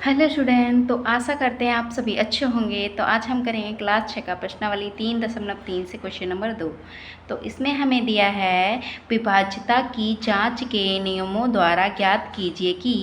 Hello student, तो आशा करते हैं आप सभी अच्छे होंगे। तो आज हम करेंगे क्लास 6 का प्रश्नावली 3.3 से क्वेश्चन नंबर 2। तो इसमें हमें दिया है विभाज्यता की जांच के नियमों द्वारा ज्ञात कीजिए कि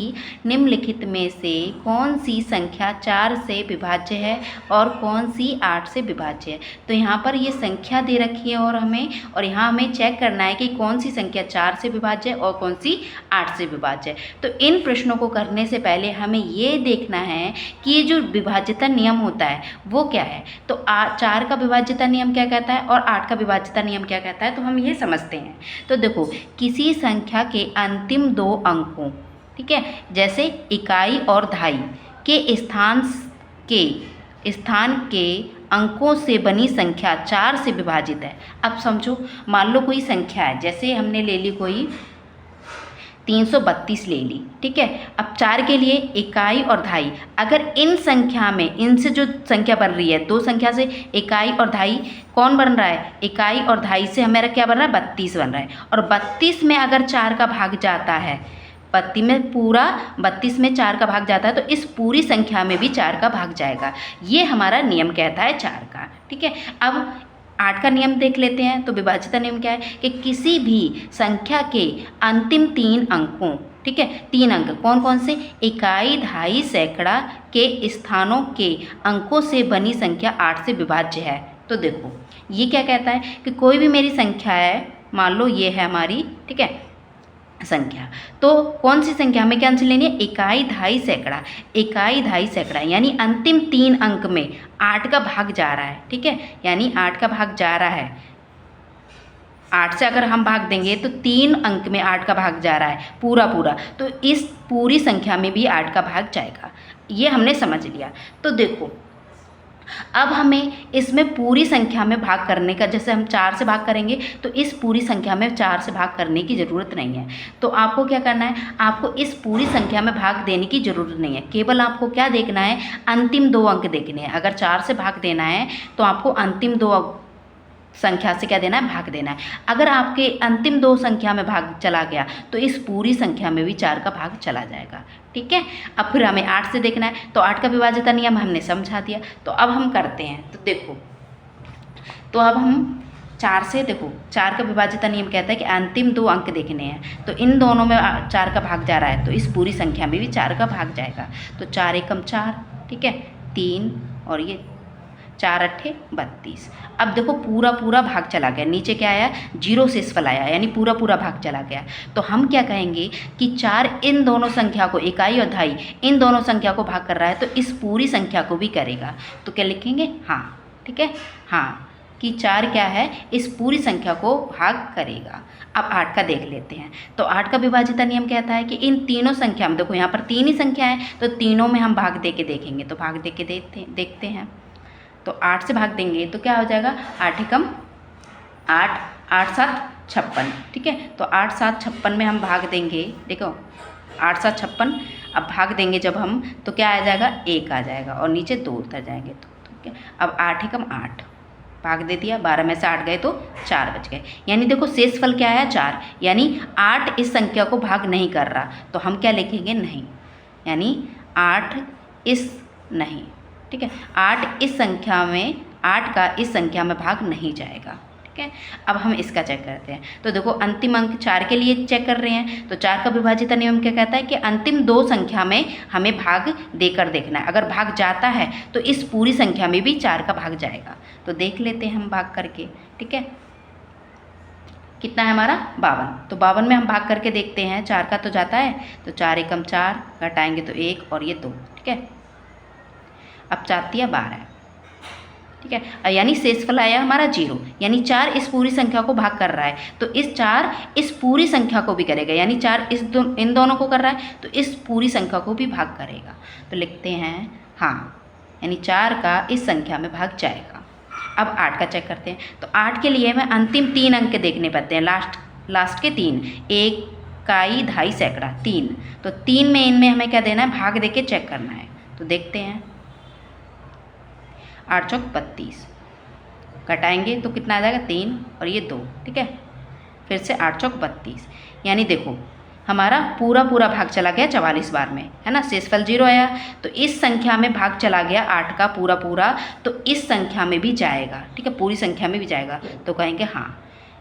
निम्नलिखित में से कौन सी संख्या 4 से विभाज्य है और कौन सी 8 से विभाज्य है। तो यहाँ पर ये संख्या दे रखी है और यहाँ हमें चेक करना है कि कौन सी संख्या 4 से विभाज्य है और कौन सी 8 से विभाज्य है। तो इन प्रश्नों को करने से पहले हमें ये देखना है कि ये जो विभाज्यता नियम होता है वो क्या है। तो 4 का विभाज्यता नियम क्या कहता है और 8 का विभाज्यता नियम क्या कहता है, तो हम ये समझते हैं। तो देखो, किसी संख्या के अंतिम 2 अंकों, ठीक है, जैसे इकाई और दहाई के स्थान के अंकों से बनी संख्या 4 से विभाजित है। अब समझो, मान लो कोई संख्या है, जैसे हमने ले ली कोई 332 ले ली, ठीक है। अब 4 के लिए इकाई और दहाई, अगर इन संख्या में इनसे जो संख्या बन रही है, 2 संख्या से इकाई और दहाई कौन बन रहा है, इकाई और दहाई से हमारा क्या बन रहा है, 32 बन रहा है। और 32 में अगर 4 का भाग जाता है, 32 में 4 का भाग जाता है, तो इस पूरी संख्या में भी 4 का भाग जाएगा। ये हमारा नियम कहता है 4 का, ठीक है। अब 8 का नियम देख लेते हैं। तो विभाज्यता नियम क्या है कि किसी भी संख्या के अंतिम 3 अंकों, ठीक है, 3 अंक कौन कौन से, इकाई, दहाई, सैकड़ा के स्थानों के अंकों से बनी संख्या 8 से विभाज्य है। तो देखो, ये क्या कहता है कि कोई भी मेरी संख्या है, मान लो ये है हमारी, ठीक है, संख्या। तो कौन सी संख्या हमें क्या आंसर लेनी है, इकाई, दहाई, सैकड़ा। इकाई, दहाई, सैकड़ा यानी अंतिम 3 अंक में 8 का भाग जा रहा है, ठीक है, यानी 8 का भाग जा रहा है। 8 से अगर हम भाग देंगे तो 3 अंक में 8 का भाग जा रहा है पूरा, तो इस पूरी संख्या में भी 8 का भाग जाएगा। ये हमने समझ लिया। तो देखो, अब हमें इसमें पूरी संख्या में भाग करने का, जैसे हम 4 से भाग करेंगे तो इस पूरी संख्या में 4 से भाग करने की ज़रूरत नहीं है। तो आपको क्या करना है, आपको इस पूरी संख्या में भाग देने की ज़रूरत नहीं है। केवल आपको क्या देखना है, अंतिम 2 अंक देखने हैं। अगर 4 से भाग देना है तो आपको अंतिम 2 संख्या से क्या देना है, भाग देना है। अगर आपके अंतिम 2 संख्या में भाग चला गया तो इस पूरी संख्या में भी 4 का भाग चला जाएगा, ठीक है। अब फिर हमें 8 से देखना है। तो 8 का विभाज्यता नियम हमने समझा दिया। तो अब हम करते हैं। तो देखो, तो अब हम 4 से, देखो 4 का विभाज्यता नियम कहता है कि अंतिम 2 अंक देखने हैं। तो इन दोनों में 4 का भाग जा रहा है, तो इस पूरी संख्या में भी 4 का भाग जाएगा। तो 4 एकम 4, ठीक है, 3 और ये 4 अट्ठे 32। अब देखो, पूरा भाग चला गया, नीचे क्या आया, 0 शेषफल आया, यानी पूरा भाग चला गया। तो हम क्या कहेंगे कि 4 इन दोनों संख्या को, इकाई और दहाई, इन दोनों संख्या को भाग कर रहा है, तो इस पूरी संख्या को भी करेगा। तो क्या लिखेंगे, हाँ, ठीक है, हाँ, कि 4 क्या है, इस पूरी संख्या को भाग करेगा। अब 8 का देख लेते हैं। तो 8 का विभाज्यता नियम कहता है कि इन तीनों संख्या में, देखो यहाँ पर 3 ही संख्या है, तो तीनों में हम भाग दे के देखेंगे। तो भाग दे के देखते हैं। तो 8 से भाग देंगे तो क्या हो जाएगा, 8 एकम 8, 8 7 56, ठीक है। तो 8 7 56 में हम भाग देंगे, देखो 8 7 56, अब भाग देंगे जब हम, तो क्या आ जाएगा, 1 आ जाएगा और नीचे 2 उतर जाएंगे। तो ठीक है, अब 8 एकम 8 भाग दे दिया, 12 में से 8 गए तो 4 बच गए। यानी देखो, शेषफल क्या है, 4, यानी 8 इस संख्या को भाग नहीं कर रहा। तो हम क्या लिखेंगे, नहीं, यानी 8 इस नहीं, ठीक है, 8 इस संख्या में, 8 का इस संख्या में भाग नहीं जाएगा, ठीक है। अब हम इसका चेक करते हैं। तो देखो, अंतिम अंक 4 के लिए चेक कर रहे हैं। तो 4 का विभाज्यता नियम क्या कहता है कि अंतिम 2 संख्या में हमें भाग देकर देखना है। अगर भाग जाता है तो इस पूरी संख्या में भी 4 का भाग जाएगा। तो देख लेते हैं हम भाग करके, ठीक है। कितना है हमारा, 52। तो 52 में हम भाग करके देखते हैं, 4 का तो जाता है, तो 4 एकम 4, घटाएंगे तो 1 और ये 2, ठीक है। अब 4 तिया 12, ठीक है, यानी शेषफल आया हमारा 0, यानी 4 इस पूरी संख्या को भाग कर रहा है, तो इस 4 इस पूरी संख्या को भी करेगा, यानी 4 इन दोनों को कर रहा है, तो इस पूरी संख्या को भी भाग करेगा। तो लिखते हैं हाँ, यानी 4 का इस संख्या में भाग जाएगा। अब 8 का चेक करते हैं। तो 8 के लिए हमें अंतिम 3 अंक देखने पड़ते हैं, लास्ट के 3, इकाई, दहाई, सैकड़ा, 3। तो 3 में, इनमें हमें क्या देना है, भाग दे के चेक करना है। तो देखते हैं, 8 चौक 32, घटाएंगे तो कितना आ जाएगा, 3 और ये 2, ठीक है। फिर से 8 चौक 32, यानी देखो हमारा पूरा पूरा भाग चला गया 44 बार में, है ना, शेषफल 0 आया। तो इस संख्या में भाग चला गया 8 का पूरा पूरा, तो इस संख्या में भी जाएगा, ठीक है, पूरी संख्या में भी जाएगा। तो कहेंगे हाँ,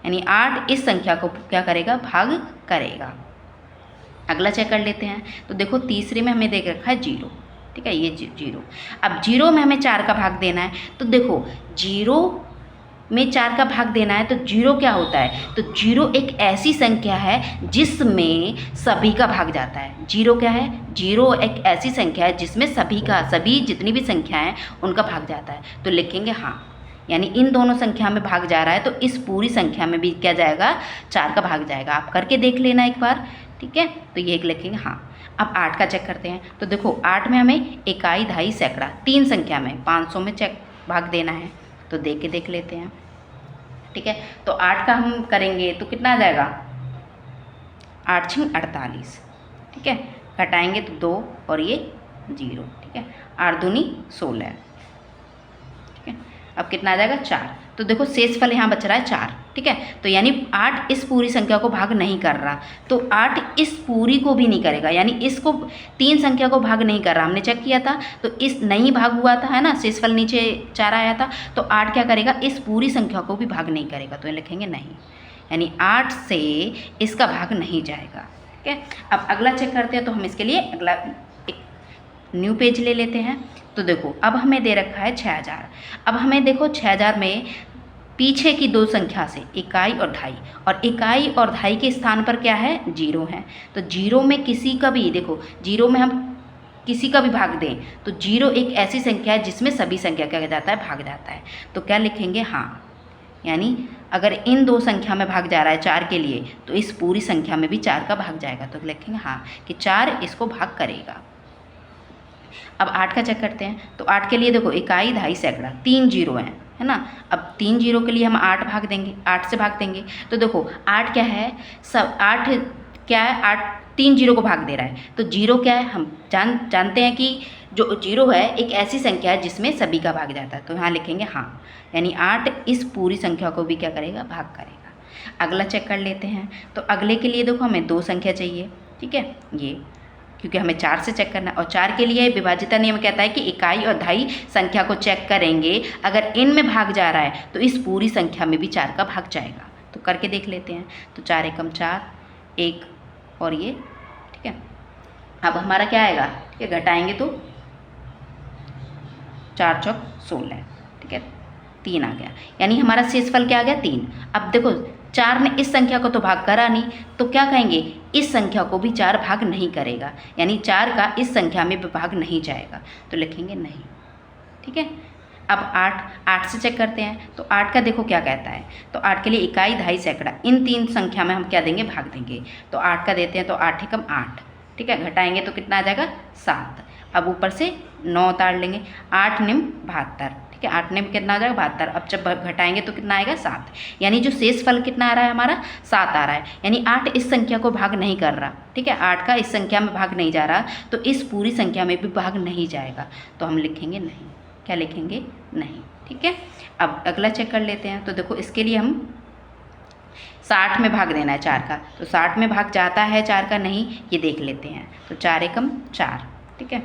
यानी 8 इस संख्या को क्या करेगा, भाग करेगा। अगला चेक कर लेते हैं। तो देखो तीसरे में हमें देख रखा है 0, ठीक है, ये 0। अब 0 में हमें 4 का भाग देना है। तो देखो 0 में 4 का भाग देना है, तो 0 क्या होता है, तो 0 एक ऐसी संख्या है जिसमें सभी का भाग जाता है। 0 क्या है, 0 एक ऐसी संख्या है जिसमें सभी जितनी भी संख्या हैं उनका भाग जाता है। तो लिखेंगे हाँ, यानी इन दोनों संख्या में भाग जा रहा है, तो इस पूरी संख्या में भी क्या जाएगा, 4 का भाग जाएगा। आप करके देख लेना एक बार, ठीक है। तो ये एक लिखेंगे हाँ। अब 8 का चेक करते हैं। तो देखो 8 में हमें इकाई, दहाई, सैकड़ा, 3 संख्या में 500 में चेक भाग देना है। तो देख लेते हैं, ठीक है। तो 8 का हम करेंगे तो कितना आ जाएगा, 8 छंग 48, ठीक है, घटाएंगे तो 2 और ये 0, ठीक है, 8 दूनी 16, ठीक है। अब कितना आ जाएगा, 4। तो देखो शेषफल यहाँ बच रहा है 4, ठीक है। तो यानी 8 इस पूरी संख्या को भाग नहीं कर रहा, तो 8 इस पूरी को भी नहीं करेगा, यानी इसको 3 संख्या को भाग नहीं कर रहा। हमने चेक किया था तो इस नहीं भाग हुआ था, है ना, शेषफल नीचे 4 आया था। तो 8 क्या करेगा, इस पूरी संख्या को भी भाग नहीं करेगा। तो ये लिखेंगे नहीं, यानी 8 से इसका भाग नहीं जाएगा, ठीक है। अब अगला चेक करते हैं। तो हम इसके लिए अगला एक न्यू पेज ले लेते हैं। तो देखो अब हमें दे रखा है 6000। अब हमें देखो 6000 में पीछे की 2 संख्या से इकाई और ढाई, और इकाई और ढाई के स्थान पर क्या है, 0 है। तो 0 में किसी का भी, देखो 0 में हम किसी का भी भाग दें तो 0 एक ऐसी संख्या है जिसमें सभी संख्या क्या जाता है, भाग जाता है। तो क्या लिखेंगे, हाँ, यानी अगर इन 2 संख्या में भाग जा रहा है 4 के लिए, तो इस पूरी संख्या में भी 4 का भाग जाएगा। तो लिखेंगे हाँ कि 4 इसको भाग करेगा। अब 8 का चेक करते हैं। तो 8 के लिए देखो इकाई, दहाई, सैकड़ा, 3 0 हैं, है ना। अब 3 0 के लिए हम 8 भाग देंगे, 8 से भाग देंगे। तो देखो 8 क्या है, सब 8 क्या है, 8 3 0 को भाग दे रहा है। तो 0 क्या है, हम जानते हैं कि जो 0 है एक ऐसी संख्या है जिसमें सभी का भाग जाता है। तो यहाँ लिखेंगे हाँ, यानी 8 इस पूरी संख्या को भी क्या करेगा, भाग करेगा। अगला चेक कर लेते हैं। तो अगले के लिए देखो हमें 2 संख्या चाहिए, ठीक है, ये क्योंकि हमें 4 से चेक करना है। और 4 के लिए विभाज्यता नियम कहता है कि इकाई और दहाई संख्या को चेक करेंगे, अगर इनमें भाग जा रहा है तो इस पूरी संख्या में भी 4 का भाग जाएगा। तो करके देख लेते हैं। तो 4 एकम 4, 1 और ये, ठीक है। अब हमारा क्या आएगा, ठीक है, घटाएंगे तो 4 चौक 16, ठीक है, 3 आ गया, यानी हमारा शेषफल क्या आ गया, 3। अब देखो 4 ने इस संख्या को तो भाग करा नहीं, तो क्या कहेंगे, इस संख्या को भी 4 भाग नहीं करेगा, यानी 4 का इस संख्या में भाग नहीं जाएगा। तो लिखेंगे नहीं, ठीक है। अब 8 से चेक करते हैं। तो 8 का देखो क्या कहता है। तो 8 के लिए इकाई, दहाई, सैकड़ा, इन 3 संख्या में हम क्या देंगे, भाग देंगे। तो 8 का देते हैं। तो 8 एकम 8, ठीक है, घटाएंगे तो कितना आ जाएगा, 7। अब ऊपर से 9 उतार लेंगे, 8 निम 72, ठीक है, 8 निम कितना आ जाएगा, 72। अब जब घटाएंगे तो कितना आएगा, 7, यानी जो शेषफल कितना आ रहा है हमारा, 7 आ रहा है, यानी 8 इस संख्या को भाग नहीं कर रहा, ठीक है, 8 का इस संख्या में भाग नहीं जा रहा, तो इस पूरी संख्या में भी भाग नहीं जाएगा। तो हम लिखेंगे नहीं, क्या लिखेंगे, नहीं, ठीक है। अब अगला चेक कर लेते हैं। तो देखो इसके लिए हम 60 में भाग देना है 4 का। तो 60 में भाग जाता है 4 का, नहीं, ये देख लेते हैं। तो 4 एकम 4, ठीक है,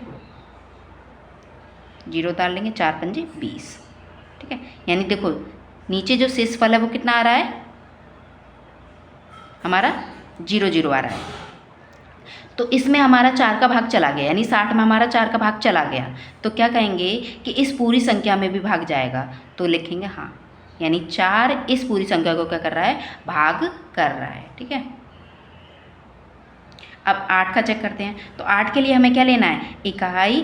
0 उतार लेंगे, 4 पंजे 20, ठीक है, यानी देखो नीचे जो शेषफल है वो कितना आ रहा है हमारा, 0 0 आ रहा है। तो इसमें हमारा 4 का भाग चला गया, यानी 60 में हमारा 4 का भाग चला गया। तो क्या कहेंगे कि इस पूरी संख्या में भी भाग जाएगा। तो लिखेंगे हाँ, यानी 4 इस पूरी संख्या को क्या कर रहा है, भाग कर रहा है, ठीक है। अब 8 का चेक करते हैं। तो 8 के लिए हमें क्या लेना है, इकाई,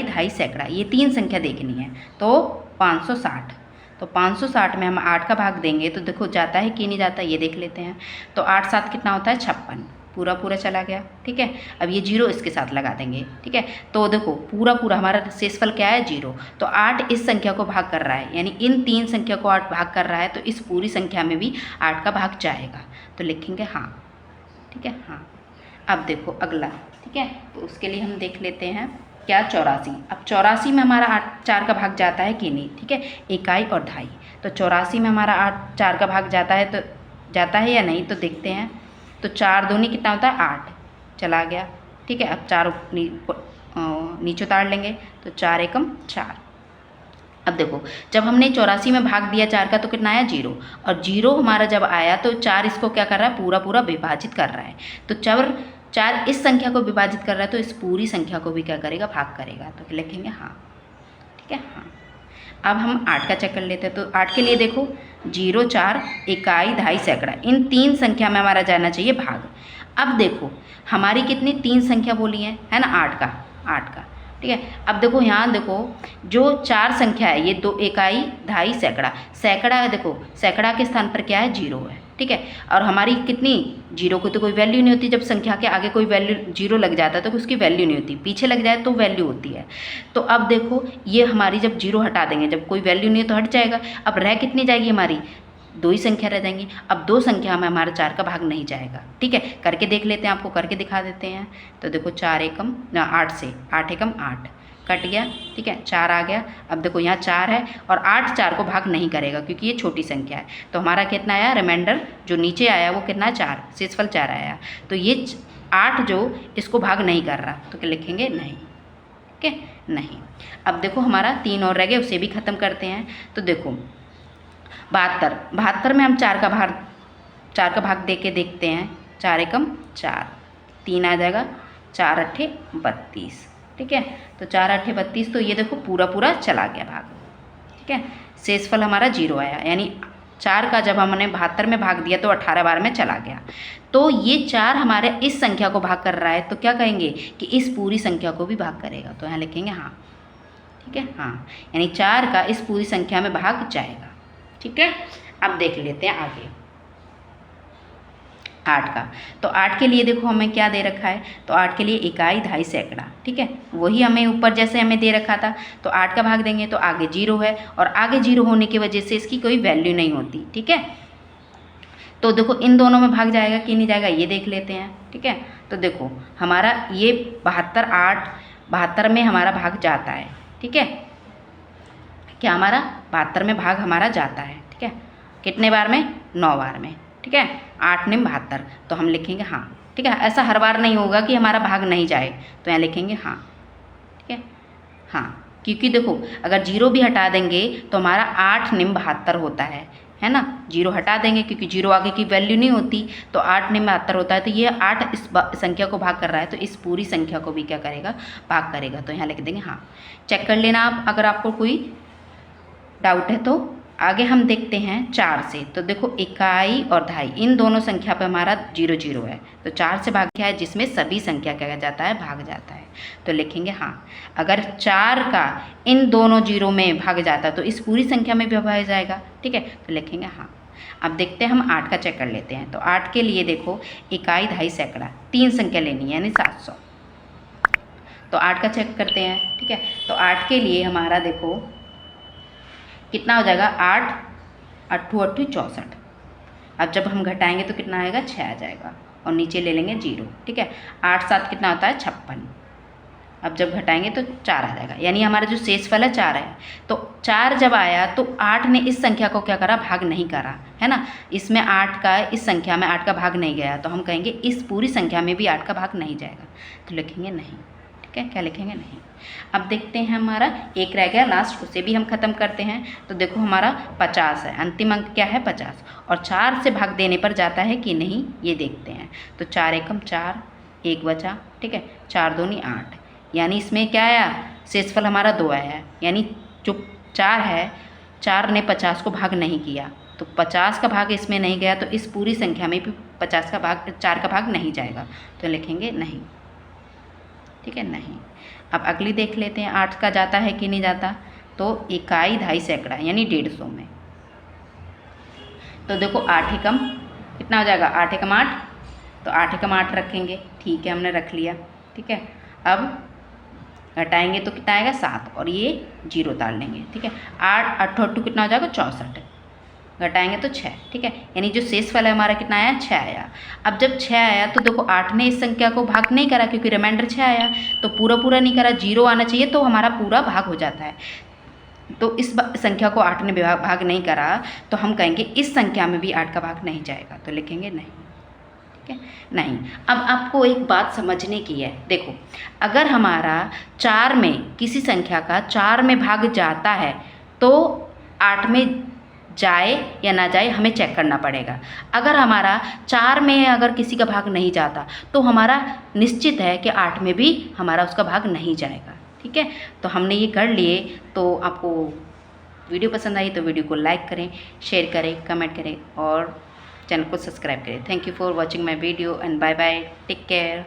दहाई, सैकड़ा, ये 3 संख्या देखनी है। तो 560, तो 560 में हम 8 का भाग देंगे तो देखो जाता है कि नहीं जाता, ये देख लेते हैं। तो 8 7 कितना होता है, 56, पूरा पूरा चला गया, ठीक है। अब ये 0 इसके साथ लगा देंगे, ठीक है। तो देखो पूरा पूरा हमारा शेषफल क्या है, 0। तो 8 इस संख्या को भाग कर रहा है, यानी इन 3 संख्या को 8 भाग कर रहा है, तो इस पूरी संख्या में भी 8 का भाग जाएगा। तो लिखेंगे हाँ, ठीक है, हाँ। अब देखो अगला, ठीक है, तो उसके लिए हम देख लेते हैं क्या, 84। अब 84 में हमारा 4 का भाग जाता है कि नहीं, ठीक है, इकाई और दहाई। तो 84 में हमारा 4 का भाग जाता है, तो जाता है या नहीं, तो देखते हैं। तो 4 दूनी कितना होता है 8, चला गया। ठीक है, अब 4 नीचे उतार लेंगे तो 4 एकम 4। अब देखो जब हमने 84 में भाग दिया 4 का तो कितना आया 0, और 0 हमारा जब आया तो 4 इसको क्या कर रहा है, पूरा पूरा विभाजित कर रहा है। तो जब 4 इस संख्या को विभाजित कर रहा है तो इस पूरी संख्या को भी क्या करेगा, भाग करेगा। तो लिखेंगे हाँ। ठीक है, हाँ। अब हम 8 का चेक कर लेते हैं। तो 8 के लिए देखो 0, 4, इकाई, दहाई, सैकड़ा, इन 3 संख्या में हमारा जाना चाहिए भाग। अब देखो हमारी कितनी 3 संख्या बोली है ना, 8 का। ठीक है, अब देखो यहाँ देखो जो 4 संख्या है ये 2, इकाई, दहाई, सैकड़ा। सैकड़ा है, देखो सैकड़ा के स्थान पर क्या है 0 है। ठीक है, और हमारी कितनी 0 को तो कोई वैल्यू नहीं होती, जब संख्या के आगे कोई वैल्यू 0 लग जाता है तो उसकी वैल्यू नहीं होती, पीछे लग जाए तो वैल्यू होती है। तो अब देखो ये हमारी जब 0 हटा देंगे, जब कोई वैल्यू नहीं है तो हट जाएगा। अब रह कितनी जाएगी हमारी, 2 ही संख्या रह जाएंगी। अब 2 संख्या में हमारा 4 का भाग नहीं जाएगा। ठीक है, करके देख लेते हैं, आपको करके दिखा देते हैं। तो देखो 4 एकम 8 से 8 एकम 8 कट गया। ठीक है, 4 आ गया। अब देखो यहाँ 4 है और 8 4 को भाग नहीं करेगा क्योंकि ये छोटी संख्या है। तो हमारा कितना आया, रिमाइंडर जो नीचे आया वो कितना 4, शेषफल 4 आया। तो ये 8 जो इसको भाग नहीं कर रहा तो क्या लिखेंगे, नहीं। ठीक है, नहीं। अब देखो हमारा 3 और रह गए, उसे भी ख़त्म करते हैं। तो देखो 72 में हम 4 का भाग दे के देखते हैं। 4 एकम 4, 3 आ जाएगा, 4 अट्ठे 32। ठीक है, तो 4 अट्ठे 32, तो ये देखो पूरा पूरा चला गया भाग। ठीक है, शेषफल हमारा 0 आया, यानी 4 का जब हमने 72 में भाग दिया तो 18 बार में चला गया। तो ये 4 हमारे इस संख्या को भाग कर रहा है, तो क्या कहेंगे कि इस पूरी संख्या को भी भाग करेगा। तो यहाँ लिखेंगे हाँ। ठीक है, हाँ, यानी 4 का इस पूरी संख्या में भाग जाएगा। ठीक है, अब देख लेते हैं आगे 8 का। तो 8 के लिए देखो हमें क्या दे रखा है, तो 8 के लिए इकाई, दहाई, सैकड़ा। ठीक है, वही हमें ऊपर जैसे हमें दे रखा था। तो 8 का भाग देंगे तो आगे 0 है, और आगे 0 होने की वजह से इसकी कोई वैल्यू नहीं होती। ठीक है, तो देखो इन दोनों में भाग जाएगा कि नहीं जाएगा ये देख लेते हैं। ठीक है, तो देखो हमारा ये 72 में हमारा भाग जाता है। ठीक है, क्या हमारा 72 में भाग हमारा जाता है। ठीक है, कितने बार में, 9 बार में। ठीक है, 8 निम 72, तो हम लिखेंगे हाँ। ठीक है, ऐसा हर बार नहीं होगा कि हमारा भाग नहीं जाए, तो यहाँ लिखेंगे हाँ। ठीक है, हाँ, क्योंकि देखो अगर 0 भी हटा देंगे तो हमारा 8 निम 72 होता है ना। 0 हटा देंगे क्योंकि 0 आगे की वैल्यू नहीं होती, तो 8 निम 72 होता है। तो ये 8 इस संख्या को भाग कर रहा है, तो इस पूरी संख्या को भी क्या करेगा, भाग करेगा। तो यहाँ लिख देंगे हाँ। चेक कर लेना आप, अगर आपको कोई डाउट है तो। आगे हम देखते हैं 4 से। तो देखो इकाई और दहाई, इन दोनों संख्या पे हमारा 0 0 है, तो 4 से भाग क्या है, जिसमें सभी संख्या क्या जाता है, भाग जाता है। तो लिखेंगे हाँ। अगर 4 का इन दोनों 0 में भाग जाता है तो इस पूरी संख्या में भी भाग जाएगा। ठीक है, तो लिखेंगे हाँ। अब देखते हैं हम 8 का चेक कर लेते हैं। तो 8 के लिए देखो इकाई, दहाई, सैकड़ा, 3 संख्या लेनी है, यानी 700। तो 8 का चेक करते हैं। ठीक है, तो 8 के लिए हमारा देखो कितना हो जाएगा, 8 8 8 64। अब जब हम घटाएंगे तो कितना आएगा, 6 आ जाएगा, और नीचे ले लेंगे 0। ठीक है, 8 7 कितना होता है, 56। अब जब घटाएंगे तो 4 आ जाएगा, यानी हमारा जो शेषफल है 4 है। तो 4 जब आया तो 8 ने इस संख्या को क्या करा, भाग नहीं करा, है ना। इसमें 8 का, इस संख्या में 8 का भाग नहीं गया, तो हम कहेंगे इस पूरी संख्या में भी 8 का भाग नहीं जाएगा। तो लिखेंगे नहीं। ठीक है, क्या लिखेंगे, नहीं। अब देखते हैं हमारा एक रह गया लास्ट, उसे भी हम ख़त्म करते हैं। तो देखो हमारा 50 है, अंतिम अंक क्या है 50, और 4 से भाग देने पर जाता है कि नहीं ये देखते हैं। तो 4 एकम 4, 1 बचा। ठीक है, 4 दूनी 8, यानी इसमें क्या आया, शेषफल हमारा 2 आया है, यानी जो 4 है, 4 ने 50 को भाग नहीं किया, तो 50 का भाग इसमें नहीं गया, तो इस पूरी संख्या में भी 50 का भाग, 4 का भाग नहीं जाएगा। तो लिखेंगे नहीं। ठीक है, नहीं। अब अगली देख लेते हैं 8 का जाता है कि नहीं जाता। तो इकाई, दहाई, सैकड़ा, यानी 150 में। तो देखो 8 एकम कितना हो जाएगा, 8 एकम 8, तो 8 एकम 8 रखेंगे। ठीक है, हमने रख लिया। ठीक है, अब घटाएंगे तो कितना आएगा, 7, और ये 0 उतार लेंगे। ठीक है, 8 8 8 कितना हो जाएगा, 64, घटाएंगे तो 6। ठीक है, यानी जो शेषफल है हमारा कितना आया, 6 आया। अब जब 6 आया तो देखो 8 ने इस संख्या को भाग नहीं करा क्योंकि रिमाइंडर 6 आया, तो पूरा नहीं करा, 0 आना चाहिए तो हमारा पूरा भाग हो जाता है। तो इस संख्या को 8 ने भाग नहीं करा, तो हम कहेंगे इस संख्या में भी 8 का भाग नहीं जाएगा। तो लिखेंगे नहीं। ठीक है। नहीं, अब आपको एक बात समझने की है। देखो, अगर हमारा 4 में किसी संख्या का 4 में भाग जाता है तो 8 में जाए या ना जाए हमें चेक करना पड़ेगा। अगर हमारा 4 में अगर किसी का भाग नहीं जाता तो हमारा निश्चित है कि 8 में भी हमारा उसका भाग नहीं जाएगा। ठीक है, तो हमने ये कर लिए। तो आपको वीडियो पसंद आई तो वीडियो को लाइक करें, शेयर करें, कमेंट करें और चैनल को सब्सक्राइब करें। Thank you for watching my video and bye bye, take care.